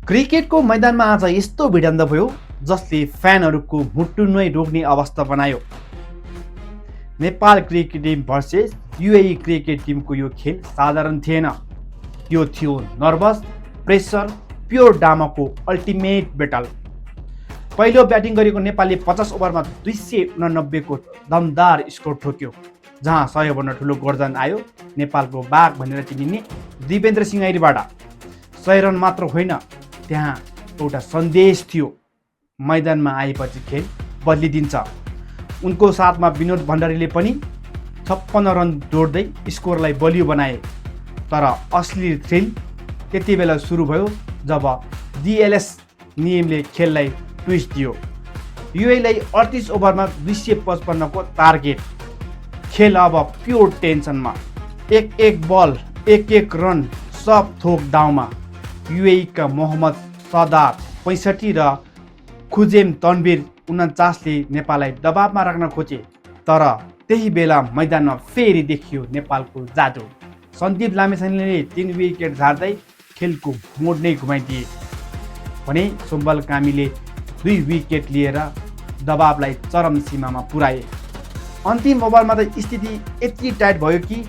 क्रिकेटको मैदानमा आज यस्तो भिडन्त भयो जसले फ्यानहरूको मुटु नै रोक्ने अवस्था बनायो। Nepal cricket team versus UAE cricket टिमको यो खेल साधारण थिएन। यो थियो नर्भस, प्रेसर, प्योर ड्रामाको अल्टिमेट बेटल। पहिलो ब्याटिङ गरेको नेपालले 50 ओभरमा 289 को दमदार स्कोर ठोक्यो, जहाँ 100 भन्दा ठुलो गर्जन आयो नेपालको बाघ भनेर चिनिने दिपेन्द्र सिंह ऐरीबाट। 100 रन मात्र होइन, त्यहाँ एउटा सन्देश थियो। मैदानमा आएपछि खेल बदलिदिन्छ। उनको साथमा विनोद भण्डारीले पनि 56 रन जोड्दै स्कोरलाई बलियो बनाए। तर असली थ्रिल त्यति बेला सुरु भयो जब डिएलएस नियमले खेललाई ट्विस्ट दियो। युएईलाई 38 ओभरमा 255 को टार्गेट। खेल अब प्योर टेन्सनमा। एक बल, एक रन सब थोक दाउमा। युएई का मोहम्मद सदात 65 र खुजेम तनवीर 49ले नेपाललाई दबावमा राख्न खोजे। तर त्यही बेला मैदानमा फेरि देखियो नेपालको जादु। सन्दीप लामिछानेले 3 विकेट झार्दै खेलको मोड नै घुमाइदिए भने सुम्बल कामीले 2 विकेट लिएर दबावलाई चरम सीमामा पुर्याए। अन्तिम ओभरमा त स्थिति यति टाइट भयो कि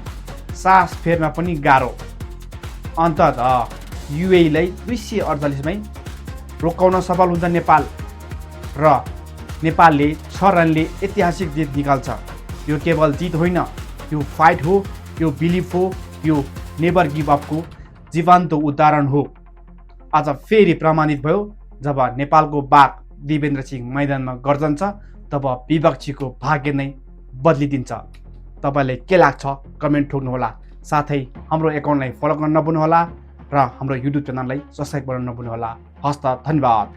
सास फेर्न पनि गाह्रो। अन्ततः युएईलाई 248 मै रोकाउन सफल हुन्छ नेपाल र नेपालले 6 रनले ऐतिहासिक जित निकाल्छ। यो केवल जित होइन, यो फाइट हो, यो बिलिफ हो, यो नेभर गिभ अपको जीवन्त उदाहरण हो। आज फेरि प्रमाणित भयो जब नेपालको बाघ दिपेन्द्र सिंह मैदानमा गर्जन्छ तब विपक्षीको भाग्य नै बदलिदिन्छ। तपाईँलाई के लाग्छ कमेन्ट ठोक्नुहोला। साथै हाम्रो एकाउन्टलाई फलो गर्न नभुल्नुहोला र हाम्रो युट्युब च्यानललाई सब्स्क्राइब गर्न नभुल्नुहोला। हस्त धन्यवाद।